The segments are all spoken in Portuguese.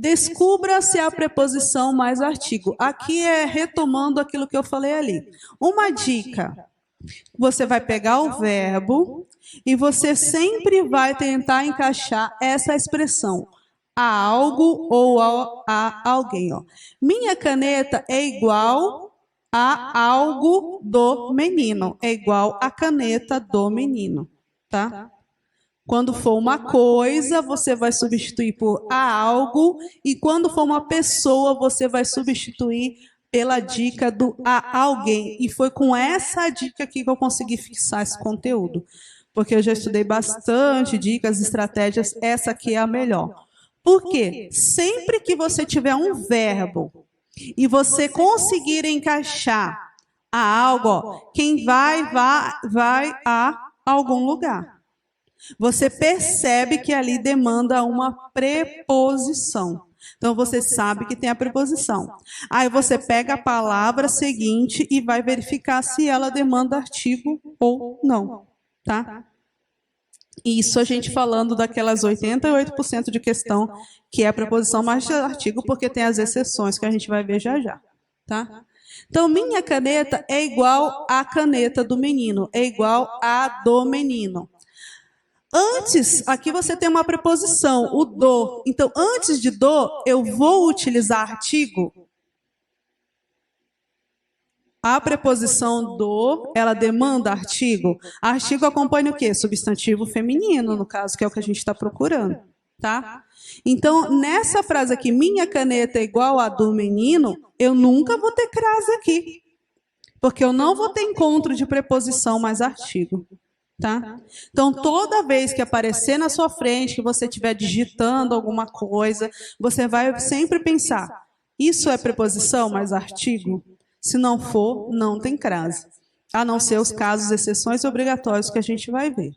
Descubra se a preposição mais artigo. Aqui é retomando aquilo que eu falei ali. Uma dica: você vai pegar o verbo e você sempre vai tentar encaixar essa expressão a algo ou a alguém. Ó. Minha caneta é igual a algo do menino. É igual a caneta do menino, tá? Quando for uma coisa, você vai substituir por a algo, e quando for uma pessoa, você vai substituir pela dica do a alguém. E foi com essa dica aqui que eu consegui fixar esse conteúdo. Porque eu já estudei bastante dicas, estratégias, essa aqui é a melhor. Por quê? Sempre que você tiver um verbo e você conseguir encaixar a algo, ó, quem vai a algum lugar. Você percebe que ali demanda uma preposição. Então, você sabe que tem a preposição. Aí você pega a palavra seguinte e vai verificar se ela demanda artigo ou não, tá? Isso a gente falando daquelas 88% de questão que é a preposição mais artigo, porque tem as exceções que a gente vai ver já já, tá? Então, minha caneta é igual à caneta do menino, é igual a do menino. Antes, aqui você tem uma preposição, o do. Então, antes de do, eu vou utilizar artigo. A preposição do, ela demanda artigo. Artigo acompanha o quê? Substantivo feminino, no caso, que é o que a gente está procurando, tá? Então, nessa frase aqui, minha caneta é igual a do menino, eu nunca vou ter crase aqui. Porque eu não vou ter encontro de preposição mais artigo. Tá? Então, toda vez que aparecer na sua frente, que você estiver digitando alguma coisa, você vai sempre pensar, isso é preposição mais artigo? Se não for, não tem crase. A não ser os casos, exceções obrigatórios que a gente vai ver.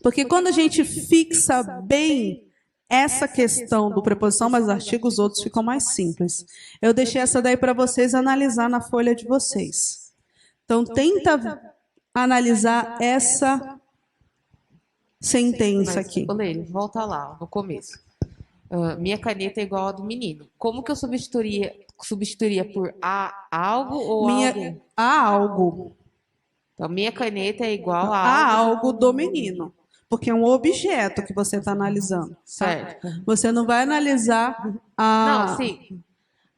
Porque quando a gente fixa bem essa questão do preposição mais artigo, os outros ficam mais simples. Eu deixei essa daí para vocês analisar na folha de vocês. Então, tenta analisar essa sentença aqui. Oleiro, volta lá, no começo. Minha caneta é igual a do menino. Como que eu substituiria por a algo ou algo? A algo. Então, minha caneta é igual a algo do menino. Porque é um objeto que você está analisando. Certo. Tá? Você não vai analisar a... Não, sim.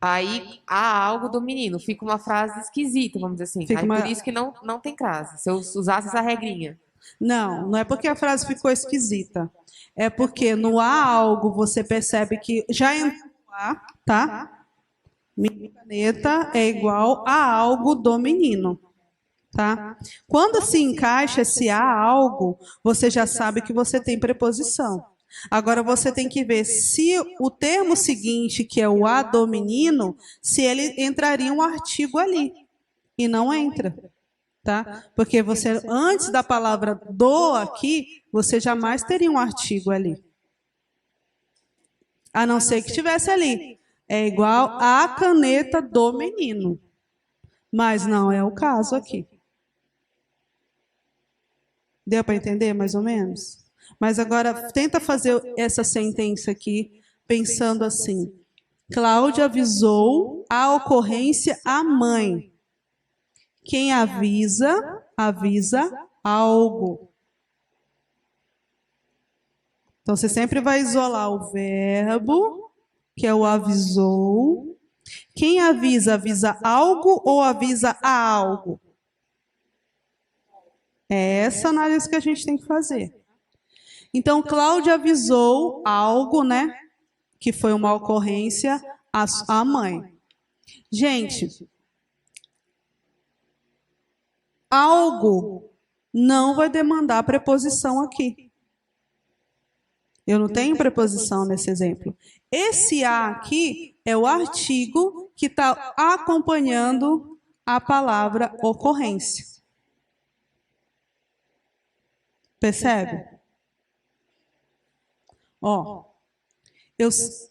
Aí, há algo do menino. Fica uma frase esquisita, vamos dizer assim. Aí, por isso que não tem crase. Se eu usasse essa regrinha. Não, não é porque a frase ficou esquisita. É porque no há algo você percebe que já entrou lá, tá? Minha caneta é igual a algo do menino. Tá? Quando se encaixa esse há algo, você já sabe que você tem preposição. Agora você tem que ver se o termo seguinte, que é o a do menino, se ele entraria um artigo ali. E não entra. Tá? Porque você, antes da palavra do aqui, você jamais teria um artigo ali. A não ser que tivesse ali. É igual a caneta do menino. Mas não é o caso aqui. Deu para entender mais ou menos? Mas agora tenta fazer essa sentença aqui pensando assim. Cláudia avisou a ocorrência à mãe. Quem avisa, avisa algo. Então você sempre vai isolar o verbo, que é o avisou. Quem avisa, avisa algo ou avisa a algo? É essa análise que a gente tem que fazer. Então, Cláudia avisou algo, né? Que foi uma ocorrência à mãe. Gente, algo não vai demandar preposição aqui. Eu não tenho preposição nesse exemplo. Esse a aqui é o artigo que está acompanhando a palavra ocorrência. Percebe? Ó,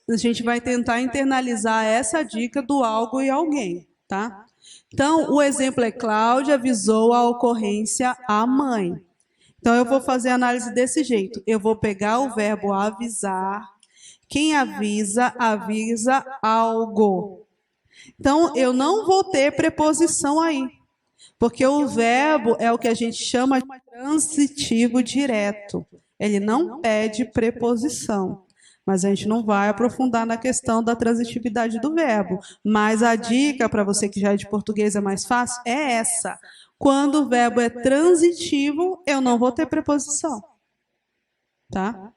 a gente vai tentar internalizar essa dica do algo e alguém, tá? Então, o exemplo é Cláudia avisou a ocorrência à mãe. Então, eu vou fazer a análise desse jeito. Eu vou pegar o verbo avisar. Quem avisa, avisa algo. Então, eu não vou ter preposição aí, porque o verbo é o que a gente chama de transitivo direto. Ele não pede preposição. Mas a gente não vai aprofundar na questão da transitividade do verbo. Mas a dica para você que já é de português é mais fácil é essa. Quando o verbo é transitivo, eu não vou ter preposição. Tá?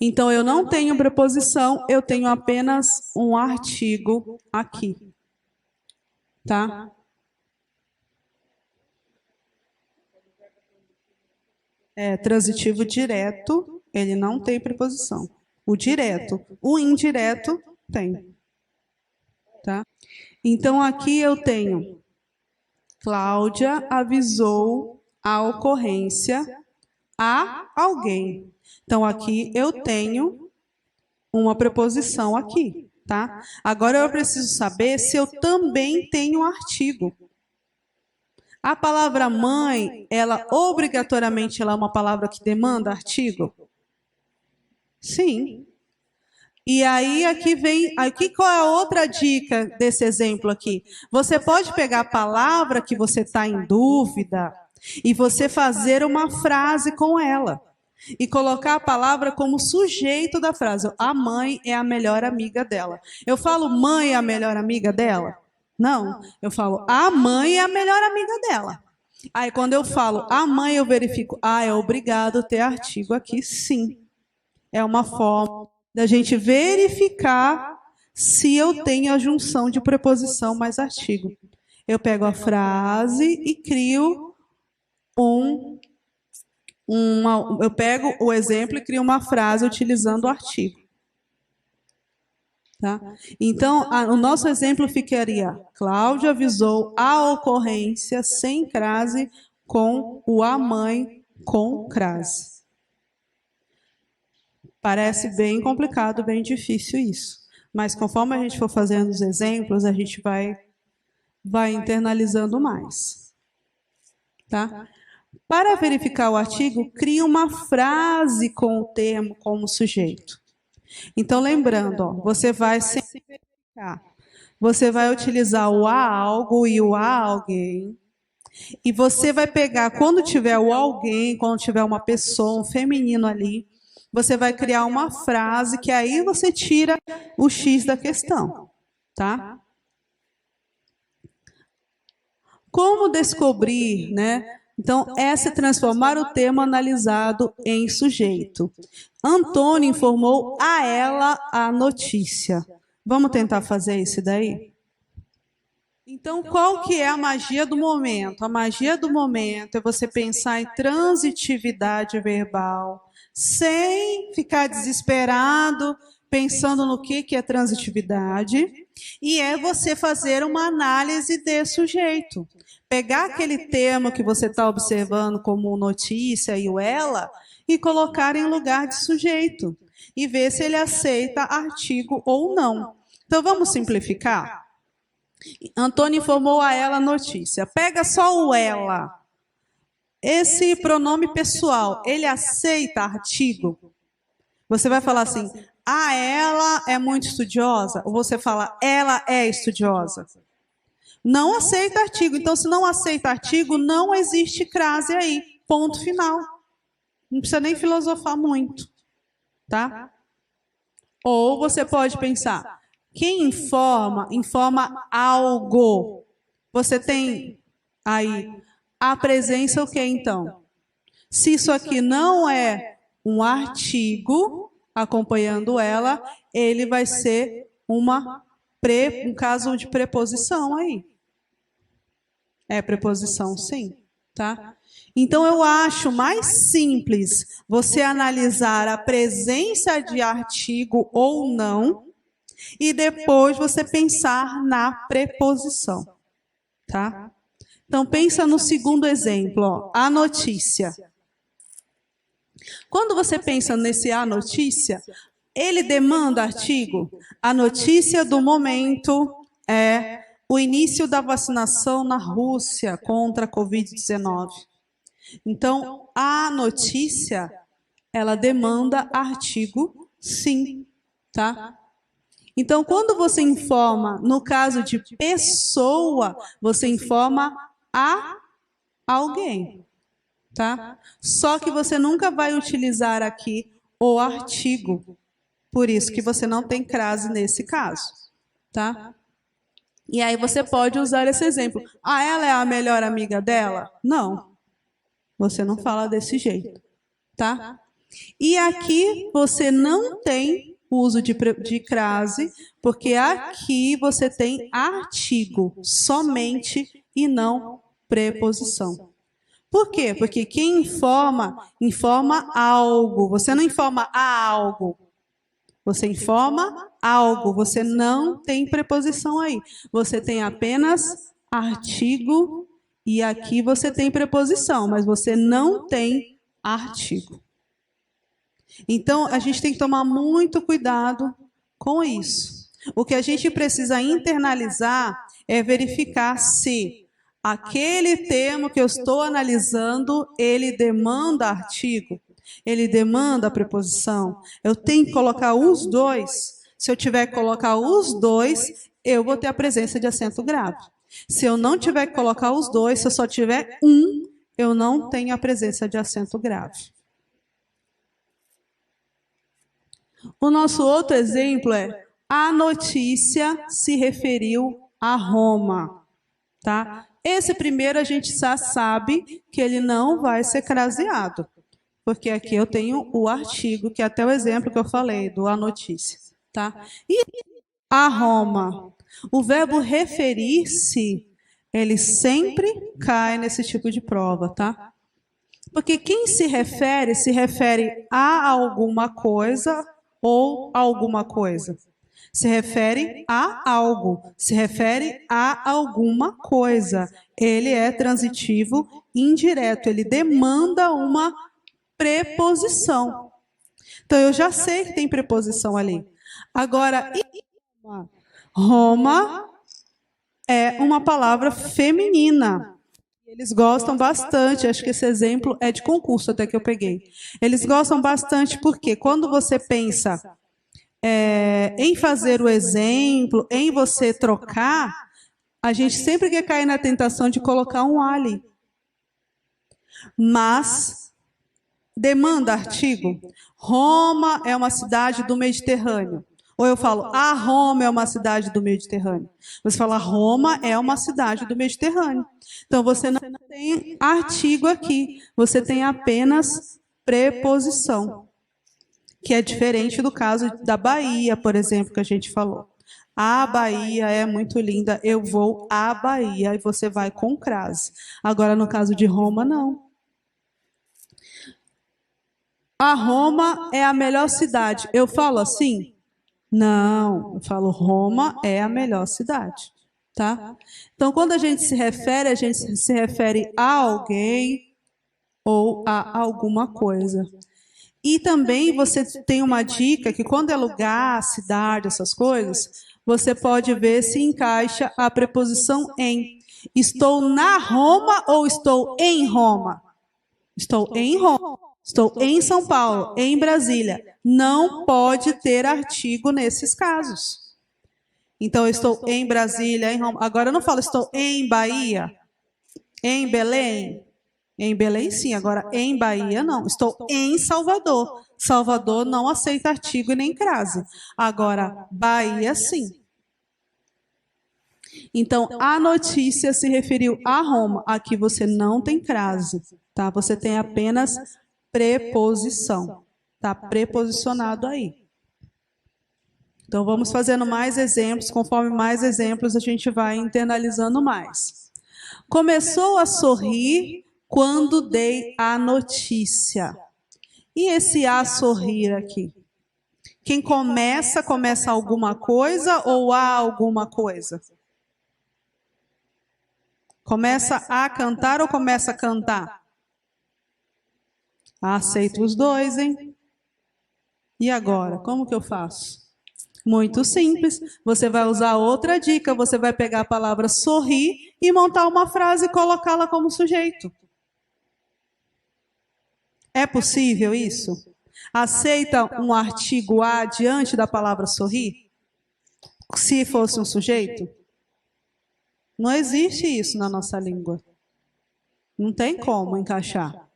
Então, eu não tenho preposição, eu tenho apenas um artigo aqui. Tá? É transitivo direto, ele não tem preposição. O direto, o indireto tem. Tá? Então, aqui eu tenho Cláudia avisou a ocorrência a alguém. Então, aqui eu tenho uma preposição aqui, tá? Agora eu preciso saber se eu também tenho um artigo. A palavra mãe, ela obrigatoriamente ela é uma palavra que demanda artigo? Sim. E aí aqui vem, aqui qual é a outra dica desse exemplo aqui? Você pode pegar a palavra que você está em dúvida e você fazer uma frase com ela. E colocar a palavra como sujeito da frase. A mãe é a melhor amiga dela. Eu falo mãe é a melhor amiga dela? Não. Eu falo a mãe é a melhor amiga dela. Aí quando eu falo a mãe, eu verifico. É obrigado ter artigo aqui, sim. É uma forma da gente verificar se eu tenho a junção de preposição mais artigo. Eu pego a frase e crio eu pego o exemplo e crio uma frase utilizando o artigo. Tá? Então, o nosso exemplo ficaria: Cláudia avisou a ocorrência sem crase com o a mãe com crase. Parece bem complicado, bem difícil isso. Mas conforme a gente for fazendo os exemplos, a gente vai internalizando mais. Tá? Para verificar o artigo, crie uma frase com o termo como sujeito. Então, lembrando, ó, você vai sempre verificar. Você vai utilizar o a algo e o a alguém. E você vai pegar, quando tiver o alguém, quando tiver uma pessoa, um feminino ali, você vai criar uma frase que aí você tira o X da questão. Tá? Como descobrir, né? Então, essa é transformar o termo analisado em sujeito. Antônio informou a ela a notícia. Vamos tentar fazer isso daí? Então, qual que é a magia do momento? A magia do momento é você pensar em transitividade verbal, sem ficar desesperado, pensando no que é transitividade, e é você fazer uma análise de sujeito. Pegar aquele termo que você está observando como notícia e o ela, e colocar em lugar de sujeito, e ver se ele aceita artigo ou não. Então, vamos simplificar? Antônio informou a ela a notícia. Pega só o ela. Esse pronome pessoal, ele aceita artigo? Você vai falar assim, ela é muito estudiosa? Ou você fala, ela é estudiosa? Não aceita artigo. Então, se não aceita artigo, não existe crase aí. Ponto final. Não precisa nem filosofar muito. Tá? Ou você pode pensar, quem informa, informa algo. Você tem aí a presença o que então? Se isso aqui não é um artigo acompanhando ela, ele vai ser um caso de preposição aí. É preposição, sim. Tá? Então, eu acho mais simples você analisar a presença de artigo ou não, e depois você pensar na preposição. Tá? Então, pensa no segundo exemplo, ó, a notícia. Quando você pensa nesse a notícia, ele demanda artigo? A notícia do momento é o início da vacinação na Rússia contra a Covid-19. Então, a notícia, ela demanda artigo sim, tá? Então, quando você informa, no caso de pessoa, você informa a alguém, tá? Só que você nunca vai utilizar aqui o artigo. Por isso que você não tem crase nesse caso, tá? E aí você pode usar esse exemplo. Ah, ela é a melhor amiga dela? Não. Você não fala desse jeito, tá? E aqui você não tem uso de crase, porque aqui você tem artigo somente e não preposição. Por quê? Porque quem informa, informa algo. Você não informa a algo. Você informa algo. Você não tem preposição aí. Você tem apenas artigo e aqui você tem preposição, mas você não tem artigo. Então, a gente tem que tomar muito cuidado com isso. O que a gente precisa internalizar é verificar se aquele termo que eu estou analisando, ele demanda artigo, ele demanda preposição. Eu tenho que colocar os dois. Se eu tiver que colocar os dois, eu vou ter a presença de acento grave. Se eu não tiver que colocar os dois, se eu só tiver um, eu não tenho a presença de acento grave. O nosso outro exemplo é: a notícia se referiu a Roma, tá? Esse primeiro a gente já sabe que ele não vai ser craseado, porque aqui eu tenho o artigo, que é até o exemplo que eu falei, do a notícia, tá? E a Roma, o verbo referir-se, ele sempre cai nesse tipo de prova, tá? Porque quem se refere a alguma coisa ou alguma coisa. Se refere a algo, se refere a alguma coisa. Ele é transitivo indireto, ele demanda uma preposição. Então, eu já sei que tem preposição ali. Agora, Roma é uma palavra feminina. Eles gostam bastante, acho que esse exemplo é de concurso até que eu peguei. Eles gostam bastante porque quando você pensa em fazer o exemplo, em você trocar, a gente sempre quer cair na tentação de colocar um ali. Mas demanda artigo. Roma é uma cidade do Mediterrâneo. Ou eu falo, a Roma é uma cidade do Mediterrâneo. Você fala, Roma é uma cidade do Mediterrâneo. Então, você não tem artigo aqui. Você tem apenas preposição. Que é diferente do caso da Bahia, por exemplo, que a gente falou. A Bahia é muito linda, eu vou à Bahia e você vai com crase. Agora, no caso de Roma, não. A Roma é a melhor cidade. Eu falo assim? Não, eu falo Roma é a melhor cidade, tá? Então, quando a gente se refere a alguém ou a alguma coisa. E também você tem uma dica que quando é lugar, cidade, essas coisas, você pode ver se encaixa a preposição em. Estou na Roma ou estou em Roma? Estou em Roma. Estou em São Paulo, em Brasília. Não pode ter artigo nesses casos. Então, eu estou em Brasília, em Roma. Agora, eu não falo estou em Bahia, em Belém. Em Belém, sim. Agora, em Bahia, não. Estou em Salvador. Salvador não aceita artigo e nem crase. Agora, Bahia, sim. Então, a notícia se referiu a Roma. Aqui você não tem crase, tá? Você tem apenas preposição. Está preposicionado aí. Então, vamos fazendo mais exemplos. Conforme mais exemplos, a gente vai internalizando mais. Começou a sorrir quando dei a notícia. E esse a sorrir aqui? Quem começa alguma coisa ou há alguma coisa? Começa a cantar ou começa a cantar? Aceito os dois, hein? E agora, como que eu faço? Muito simples. Você vai usar outra dica. Você vai pegar a palavra sorrir e montar uma frase e colocá-la como sujeito. É possível isso? Aceita um artigo A diante da palavra sorrir? Se fosse um sujeito? Não existe isso na nossa língua. Não tem como encaixar.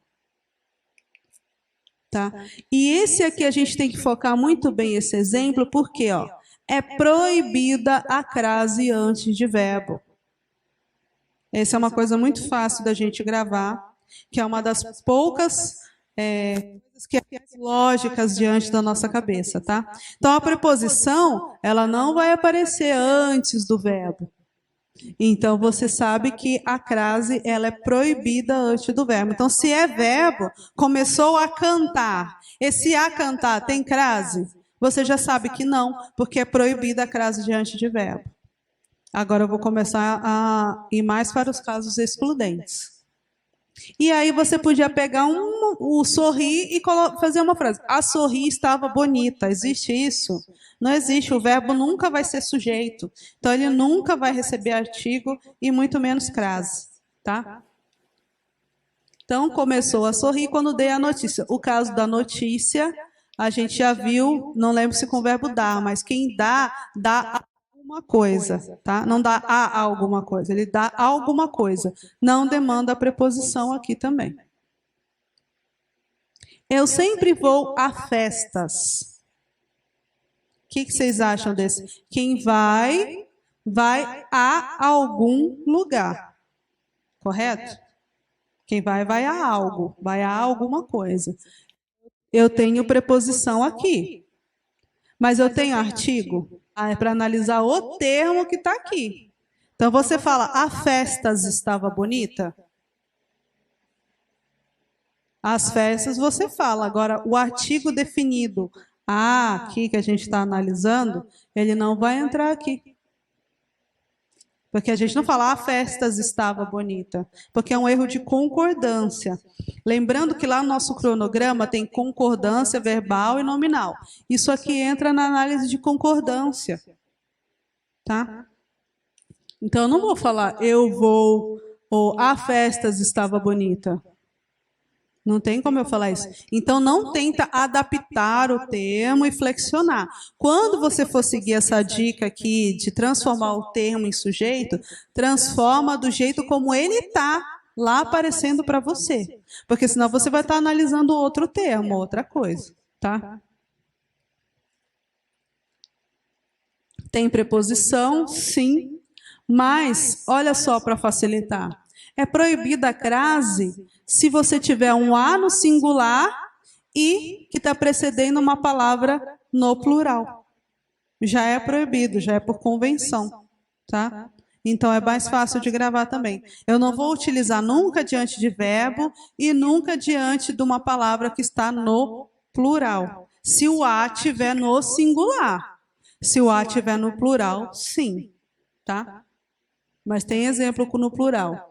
Tá? E esse aqui a gente tem que focar muito bem esse exemplo, porque ó, é proibida a crase antes de verbo. Essa é uma coisa muito fácil da gente gravar, que é uma das poucas coisas que lógicas diante da nossa cabeça, tá? Então a preposição, ela não vai aparecer antes do verbo. Então, você sabe que a crase ela é proibida antes do verbo. Então, se é verbo, começou a cantar. Esse a cantar tem crase? Você já sabe que não, porque é proibida a crase diante de verbo. Agora eu vou começar a ir mais para os casos excludentes. E aí você podia pegar o sorrir e fazer uma frase. A sorrir estava bonita. Existe isso? Não existe. O verbo nunca vai ser sujeito. Então, ele nunca vai receber artigo e muito menos crase. Tá? Então, começou a sorrir quando dei a notícia. O caso da notícia, a gente já viu, não lembro se com o verbo dar, mas quem dá alguma coisa, tá? Não dá a alguma coisa, ele dá alguma coisa. Não demanda a preposição aqui também. Eu sempre vou a festas. O que vocês acham desse? Quem vai a algum lugar. Correto? Quem vai a algo, vai a alguma coisa. Eu tenho preposição aqui. Mas eu tenho artigo? É para analisar o termo que está aqui. Então, você fala, a festas estava bonita? As festas você fala. Agora, o artigo definido, aqui que a gente está analisando, ele não vai entrar aqui. Porque a gente não fala, a festas estava bonita. Porque é um erro de concordância. Lembrando que lá no nosso cronograma tem concordância verbal e nominal. Isso aqui entra na análise de concordância. Tá? Então, eu não vou falar, eu vou, ou a festas estava bonita. Não tem como eu falar isso. Então, não tenta adaptar o termo e flexionar. Quando você for seguir essa dica aqui de transformar o termo em sujeito, transforma do jeito como ele está lá aparecendo para você. Porque senão você vai estar analisando outro termo, outra coisa. Tá? Tem preposição? Sim. Mas, olha só para facilitar. É proibida a crase se você tiver um a no singular e que está precedendo uma palavra no plural. Já é proibido, já é por convenção. Tá? Então, é mais fácil de gravar também. Eu não vou utilizar nunca diante de verbo e nunca diante de uma palavra que está no plural. Se o a estiver no singular. Se o a estiver no plural, sim. Tá? Mas tem exemplo no plural.